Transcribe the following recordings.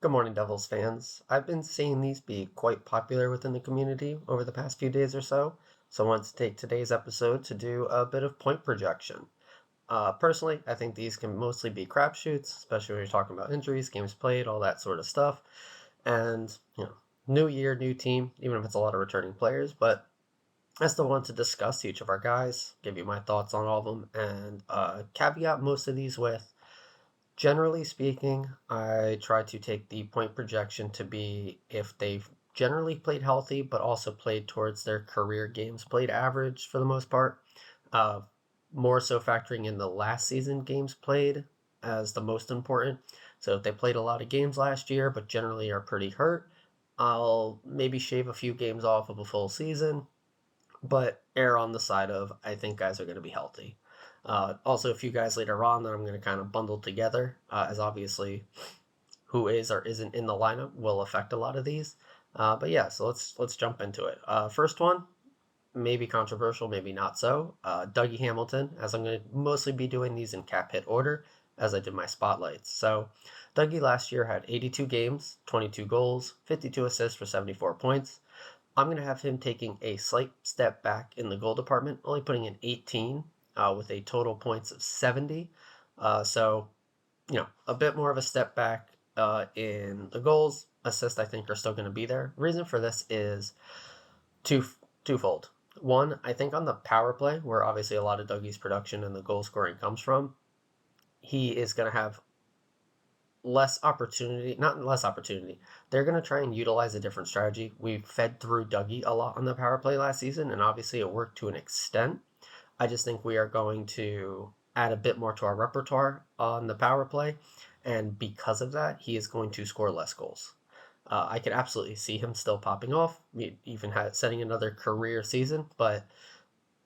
Good morning, Devils fans. I've been seeing these be quite popular within the community over the past few days or so I wanted to take today's episode to do a bit of point projection. Personally, I think these can mostly be crapshoots, especially when you're talking about injuries, games played, all that sort of stuff. And, new year, new team, even if it's a lot of returning players, but I still want to discuss each of our guys, give you my thoughts on all of them, and caveat most of these with generally speaking, I try to take the point projection to be if they've generally played healthy, but also played towards their career games played average for the most part. Uh, More so factoring in the last season games played as the most important. So if they played a lot of games last year, but generally are pretty hurt, I'll maybe shave a few games off of a full season, but err on the side of I think guys are going to be healthy. Also, a few guys later on that I'm going to kind of bundle together, as obviously who is or isn't in the lineup will affect a lot of these. But yeah, so let's jump into it. First one, maybe controversial, maybe not so. Dougie Hamilton, as I'm going to mostly be doing these in cap hit order as I did my spotlights. So Dougie last year had 82 games, 22 goals, 52 assists for 74 points. I'm going to have him taking a slight step back in the goal department, only putting in 18 with a total points of 70. So, a bit more of a step back in the goals. Assists, I think, are still going to be there. Reason for this is two twofold. One, I think on the power play, where obviously a lot of Dougie's production and the goal scoring comes from, he is going to have less opportunity, not less opportunity. They're going to try and utilize a different strategy. We fed through Dougie a lot on the power play last season, and obviously it worked to an extent. I just think we are going to add a bit more to our repertoire on the power play, and because of that, he is going to score less goals. I could absolutely see him still popping off, even setting another career season, but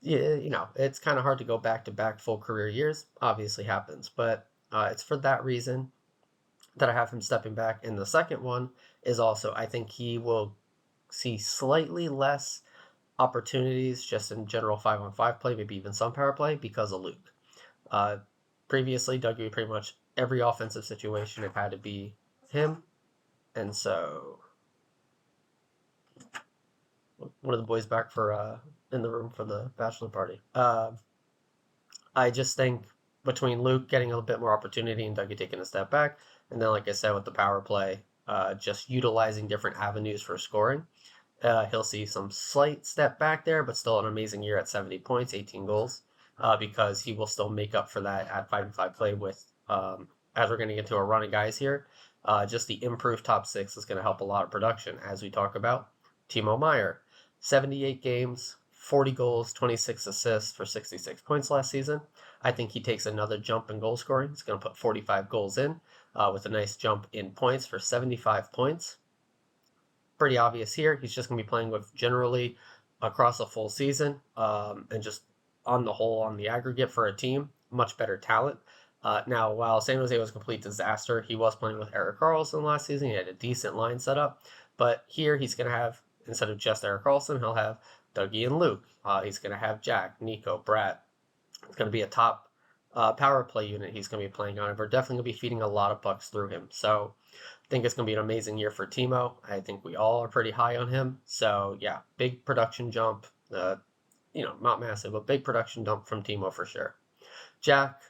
yeah, it's kind of hard to go back to back full career years. Obviously happens, but it's for that reason that I have him stepping back. And the second one is also I think he will see slightly less opportunities just in general 5-on-5 play, maybe even some power play because of Luke. Uh, Previously, Dougie pretty much every offensive situation it had to be him, and so one of the boys back for in the room for the bachelor party. I just think between Luke getting a little bit more opportunity and Dougie taking a step back, and then like I said with the power play, just utilizing different avenues for scoring. He'll see some slight step back there, but still an amazing year at 70 points, 18 goals, because he will still make up for that at 5-5 play with, as we're going to get to a run of guys here, just the improved top six is going to help a lot of production, as we talk about. Timo Meyer, 78 games, 40 goals, 26 assists for 66 points last season. I think he takes another jump in goal scoring. He's going to put 45 goals in with a nice jump in points for 75 points. Pretty obvious here. He's just going to be playing with generally across a full season and just on the whole, on the aggregate for a team, much better talent. Now, while San Jose was a complete disaster, he was playing with Erik Karlsson last season. He had a decent line set up. But here he's going to have, instead of just Erik Karlsson, he'll have Dougie and Luke. He's going to have Jack, Nico, Brad. It's going to be a top power play unit he's going to be playing on. We're definitely going to be feeding a lot of pucks through him. So I think it's going to be an amazing year for Timo. I think we all are pretty high on him. So yeah, big production jump. Not massive, but big production jump from Timo for sure. Jack,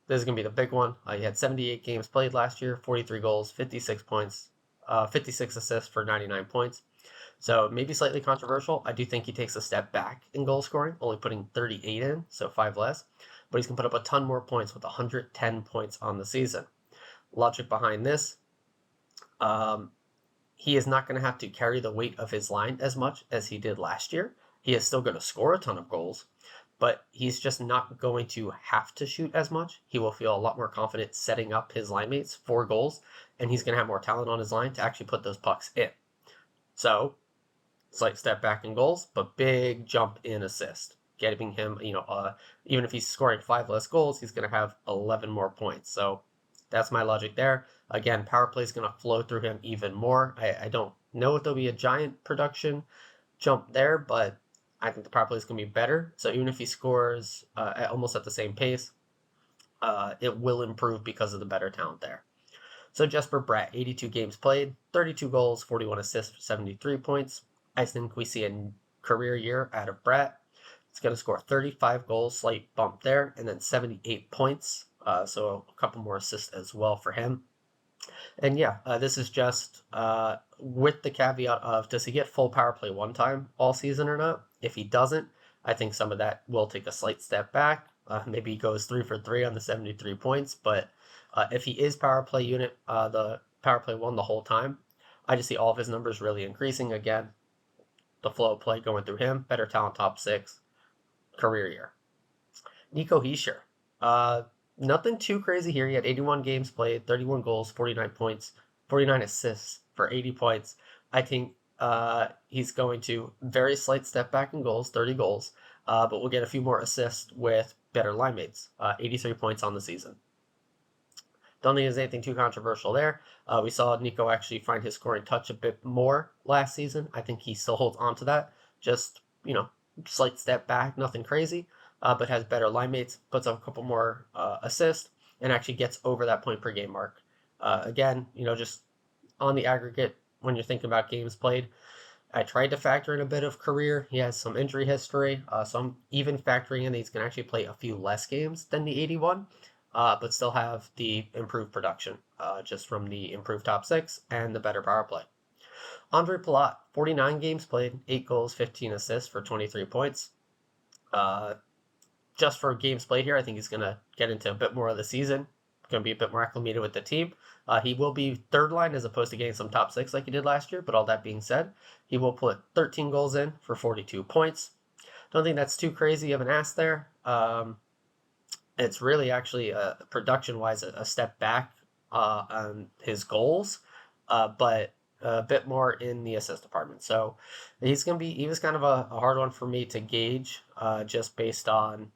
this is going to be the big one. He had 78 games played last year, 43 goals, 56 points, 56 assists for 99 points. So maybe slightly controversial. I do think he takes a step back in goal scoring, only putting 38 in, so 5 less. But he's going to put up a ton more points with 110 points on the season. Logic behind this, he is not going to have to carry the weight of his line as much as he did last year. He is still going to score a ton of goals, but he's just not going to have to shoot as much. He will feel a lot more confident setting up his line mates for goals, and he's going to have more talent on his line to actually put those pucks in. So, slight step back in goals, but big jump in assist. Getting him, even if he's scoring 5 less goals, he's going to have 11 more points. So that's my logic there. Again, power play is going to flow through him even more. I don't know if there'll be a giant production jump there, but I think the power play is going to be better. So even if he scores almost at the same pace, it will improve because of the better talent there. So Jesper Bratt, 82 games played, 32 goals, 41 assists for 73 points. I think we see a career year out of Bratt. He's going to score 35 goals, slight bump there, and then 78 points. So a couple more assists as well for him. And yeah, this is just with the caveat of, does he get full power play one time all season or not? If he doesn't, I think some of that will take a slight step back. Maybe he goes 3 for 3 on the 73 points. But if he is power play unit, the power play one the whole time, I just see all of his numbers really increasing again. The flow of play going through him, better talent, top 6, career year. Nico Hischier. Nothing too crazy here. He had 81 games played, 31 goals, 49 points, 49 assists for 80 points. I think he's going to very slight step back in goals, 30 goals, but we'll get a few more assists with better line mates. 83 points on the season. Don't think there's anything too controversial there. We saw Nico actually find his scoring touch a bit more last season. I think he still holds on to that. Just, slight step back, nothing crazy, but has better line mates, puts up a couple more assists, and actually gets over that point per game mark. Again, just on the aggregate, when you're thinking about games played, I tried to factor in a bit of career. He has some injury history, so I'm even factoring in that he's going to actually play a few less games than the 81. But still have the improved production just from the improved top 6 and the better power play. Andre Palat, 49 games played, 8 goals, 15 assists for 23 points. Just for games played here, I think he's going to get into a bit more of the season. Going to be a bit more acclimated with the team. He will be third line as opposed to getting some top 6 like he did last year. But all that being said, he will put 13 goals in for 42 points. Don't think that's too crazy of an ask there. It's really actually production-wise a step back on his goals, but a bit more in the assist department. So he was kind of a hard one for me to gauge just based on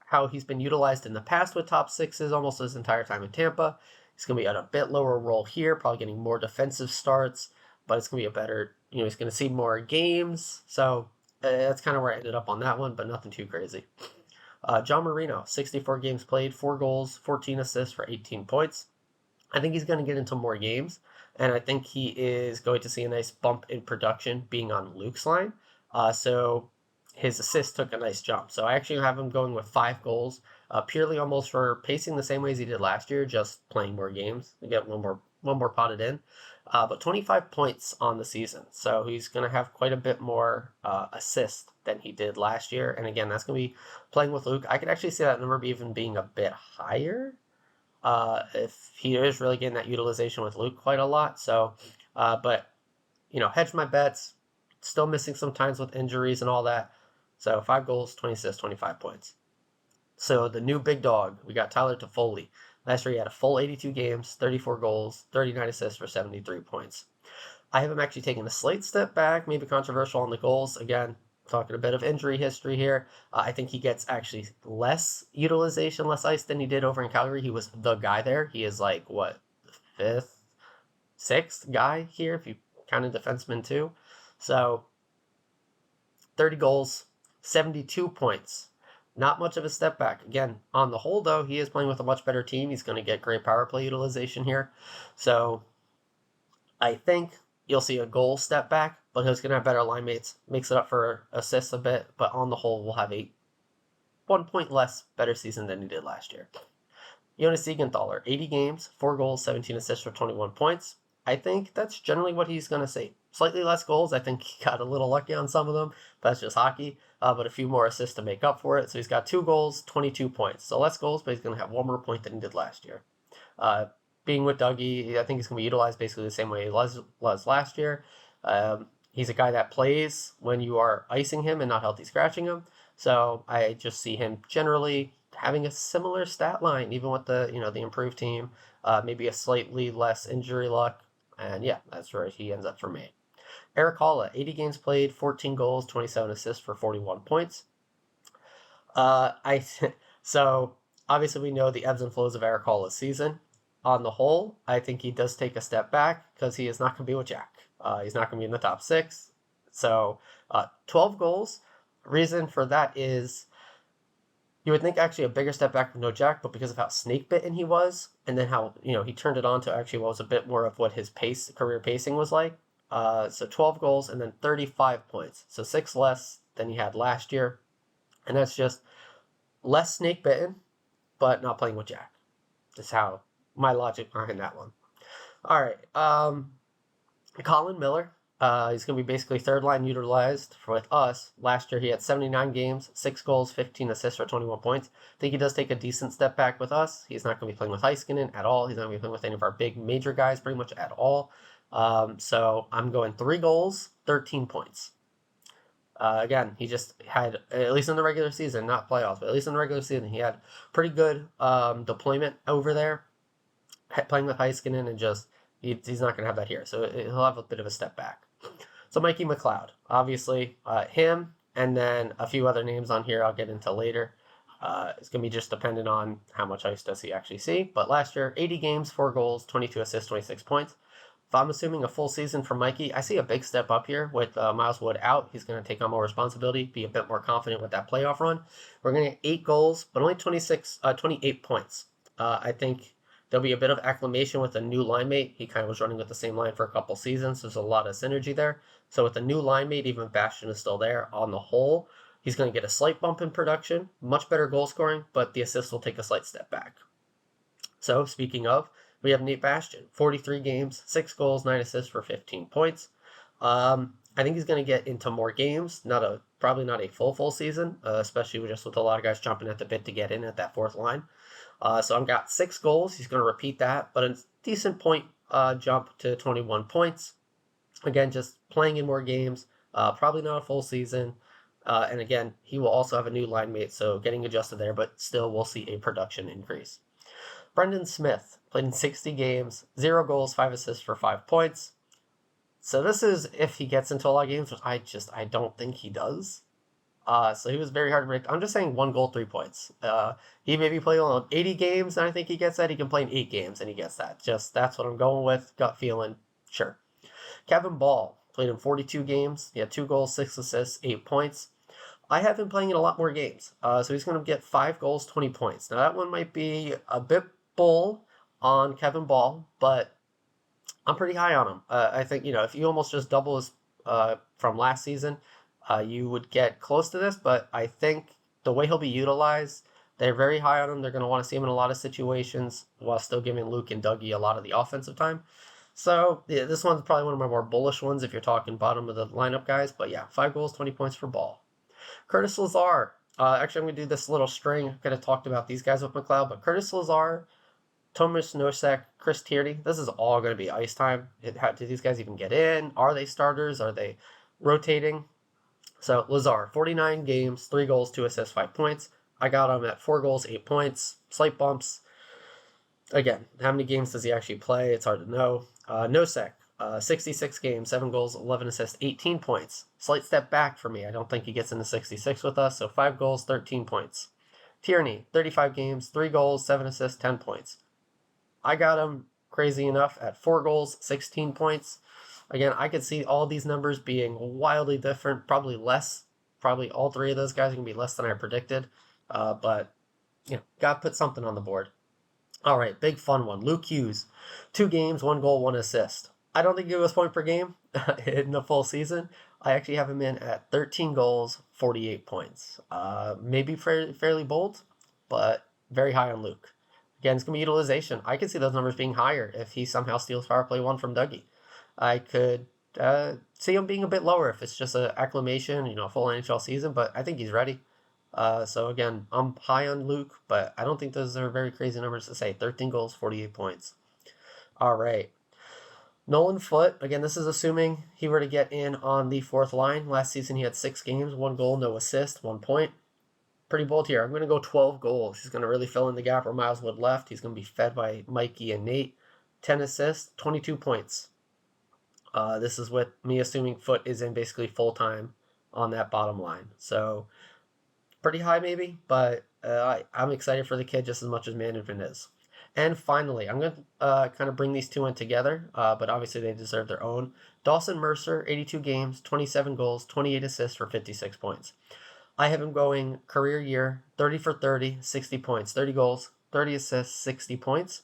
how he's been utilized in the past with top 6s almost his entire time in Tampa. He's going to be at a bit lower role here, probably getting more defensive starts, but it's going to be a better, he's going to see more games. So that's kind of where I ended up on that one, but nothing too crazy. John Marino, 64 games played, 4 goals, 14 assists for 18 points. I think he's going to get into more games, and I think he is going to see a nice bump in production being on Luke's line. So his assists took a nice jump. So I actually have him going with 5 goals, purely almost for pacing the same way as he did last year, just playing more games to get one more potted in. But 25 points on the season. So he's going to have quite a bit more assist than he did last year. And again, that's going to be playing with Luke. I could actually see that number even being a bit higher if he is really getting that utilization with Luke quite a lot. So, but, hedge my bets. Still missing some times with injuries and all that. So 5 goals, 20 assists, 25 points. So the new big dog, we got Tyler Toffoli. Last year he had a full 82 games, 34 goals, 39 assists for 73 points. I have him actually taking a slight step back, maybe controversial on the goals. Again, talking a bit of injury history here. I think he gets actually less utilization, less ice than he did over in Calgary. He was the guy there. He is like, the 5th, 6th guy here, if you count a defenseman too. So 30 goals, 72 points. Not much of a step back. Again, on the whole, though, he is playing with a much better team. He's going to get great power play utilization here. So I think you'll see a goal step back, but he's going to have better line mates. Makes it up for assists a bit, but on the whole, we'll have a 1 point less better season than he did last year. Jonas Siegenthaler, 80 games, 4 goals, 17 assists for 21 points. I think that's generally what he's going to see. Slightly less goals. I think he got a little lucky on some of them. That's just hockey. But a few more assists to make up for it. So he's got 2 goals, 22 points. So less goals, but he's going to have 1 more point than he did last year. Being with Dougie, I think he's going to be utilized basically the same way he was last year. He's a guy that plays when you are icing him and not healthy scratching him. So I just see him generally having a similar stat line, even with the the improved team. Maybe a slightly less injury luck. And yeah, that's where he ends up for me. Eric Halla, 80 games played, 14 goals, 27 assists for 41 points. So obviously we know the ebbs and flows of Eric Halla's season. On the whole, I think he does take a step back because he is not going to be with Jack. He's not going to be in the top 6. So 12 goals. Reason for that is You would think actually a bigger step back with no Jack, but because of how snake bitten he was, and then how he turned it on to actually what was a bit more of what his career pacing was like. So 12 goals and then 35 points, so 6 less than he had last year, and that's just less snake bitten, but not playing with Jack. That's how my logic behind that one. All right, Colin Miller. He's going to be basically third line utilized with us. Last year he had 79 games, 6 goals, 15 assists for 21 points. I think he does take a decent step back with us. He's not going to be playing with Heiskanen at all. He's not going to be playing with any of our big major guys pretty much at all. So I'm going 3 goals, 13 points. Again, he just had, at least in the regular season, not playoffs, but at least in the regular season, he had pretty good deployment over there, playing with Heiskanen, and just he's not going to have that here. So he'll have a bit of a step back. So Mikey McLeod, obviously, him, and then a few other names on here I'll get into later. It's going to be just dependent on how much ice does he actually see. But last year, 80 games, 4 goals, 22 assists, 26 points. If I'm assuming a full season for Mikey, I see a big step up here with Miles Wood out. He's going to take on more responsibility, be a bit more confident with that playoff run. We're going to get 8 goals, but only 28 points. I think there'll be a bit of acclimation with a new line mate. He kind of was running with the same line for a couple seasons. So there's a lot of synergy there. So with the new line mate, even if Bastian is still there, on the whole, he's going to get a slight bump in production, much better goal scoring, but the assists will take a slight step back. So speaking of, we have Nate Bastian, 43 games, 6 goals, 9 assists for 15 points. I think he's going to get into more games, probably not a full season, especially just with a lot of guys jumping at the bit to get in at that fourth line. So I've got 6 goals. He's going to repeat that, but a decent point jump to 21 points. Again, just playing in more games, probably not a full season. And again, he will also have a new line mate, so getting adjusted there, but still we'll see a production increase. Brendan Smith played in 60 games, 0 goals, 5 assists for 5 points. So this is if he gets into a lot of games, which I don't think he does. So he was very hard to predict. I'm just saying 1 goal, 3 points. He maybe played on 80 games, and I think he gets that. He can play in 8 games, and he gets that. That's what I'm going with. Gut feeling, sure. Kevin Ball played in 42 games. He had 2 goals, 6 assists, 8 points. I have him playing in a lot more games. So he's going to get 5 goals, 20 points. Now that one might be a bit bull on Kevin Ball, but I'm pretty high on him. I think, if you almost just double his from last season, you would get close to this, but I think the way he'll be utilized, they're very high on him. They're going to want to see him in a lot of situations while still giving Luke and Dougie a lot of the offensive time. So, yeah, this one's probably one of my more bullish ones if you're talking bottom of the lineup guys. But yeah, 5 goals, 20 points for Ball. Curtis Lazar. Actually, I'm going to do this little string. I could have talked about these guys with McLeod, but Curtis Lazar, Tomas Nosek, Chris Tierney, this is all going to be ice time. How do these guys even get in? Are they starters? Are they rotating? So Lazar, 49 games, 3 goals, 2 assists, 5 points. I got him at 4 goals, 8 points, slight bumps. Again, how many games does he actually play? It's hard to know. Nosek, 66 games, 7 goals, 11 assists, 18 points. Slight step back for me. I don't think he gets into 66 with us, so 5 goals, 13 points. Tierney, 35 games, 3 goals, 7 assists, 10 points. I got him, crazy enough, at 4 goals, 16 points. Again, I could see all these numbers being wildly different, probably less. Probably all 3 of those guys are going to be less than I predicted. But, got to put something on the board. All right, big fun one. Luke Hughes, 2 games, 1 goal, 1 assist. I don't think he was point per game in the full season. I actually have him in at 13 goals, 48 points. Maybe fairly bold, but very high on Luke. Again, it's going to be utilization. I could see those numbers being higher if he somehow steals power play 1 from Dougie. I could see him being a bit lower if it's just an acclimation, a full NHL season, but I think he's ready. So again, I'm high on Luke, but I don't think those are very crazy numbers to say. 13 goals, 48 points. All right. Nolan Foote, again, this is assuming he were to get in on the 4th line. Last season he had 6 games, 1 goal, no assist, 1 point. Pretty bold here. I'm going to go 12 goals. He's going to really fill in the gap where Miles Wood left. He's going to be fed by Mikey and Nate. 10 assists, 22 points. This is with me assuming Foote is in basically full-time on that bottom line. So, pretty high maybe, but I'm excited for the kid just as much as management is. And finally, I'm going to kind of bring these 2 in together, but obviously they deserve their own. Dawson Mercer, 82 games, 27 goals, 28 assists for 56 points. I have him going career year, 30 for 30, 60 points, 30 goals, 30 assists, 60 points.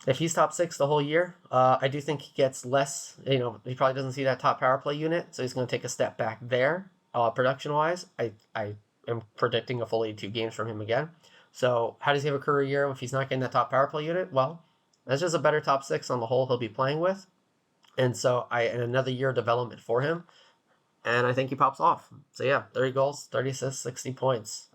If he's top six the whole year, I do think he gets less. He probably doesn't see that top power play unit, so he's going to take a step back there, production wise. I am predicting a full 82 games from him again. So how does he have a career year if he's not getting that top power play unit? Well, that's just a better top six on the whole he'll be playing with, and so and another year of development for him, and I think he pops off. So yeah, 30 goals, 30 assists, 60 points.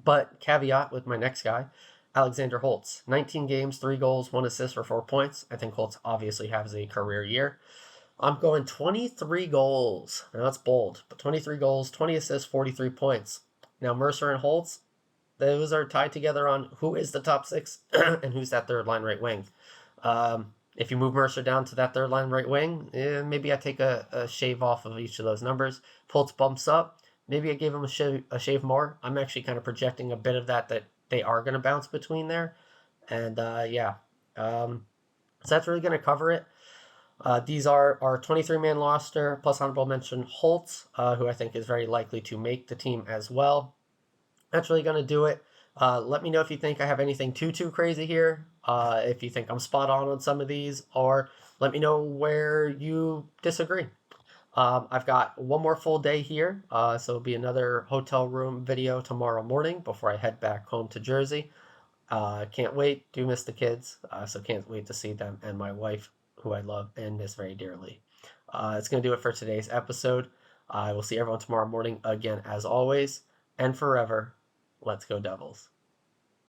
But caveat with my next guy, Alexander Holtz. 19 games, 3 goals, 1 assist for 4 points. I think Holtz obviously has a career year. I'm going 23 goals. Now that's bold, but 23 goals, 20 assists, 43 points. Now Mercer and Holtz, those are tied together on who is the top six and who's that third line right wing. If you move Mercer down to that third line right wing, maybe I take a shave off of each of those numbers. If Holtz bumps up, maybe I gave him a shave more. I'm actually kind of projecting a bit of that they are going to bounce between there. And yeah, so that's really going to cover it. These are our 23-man roster, plus honorable mention Holtz, who I think is very likely to make the team as well. That's really going to do it. Let me know if you think I have anything too crazy here, if you think I'm spot on some of these, or let me know where you disagree. I've got one more full day here, so it'll be another hotel room video tomorrow morning before I head back home to Jersey. Can't wait. Do miss the kids, so can't wait to see them and my wife, who I love and miss very dearly. It's going to do it for today's episode. I will see everyone tomorrow morning again, as always, and forever. Let's go Devils.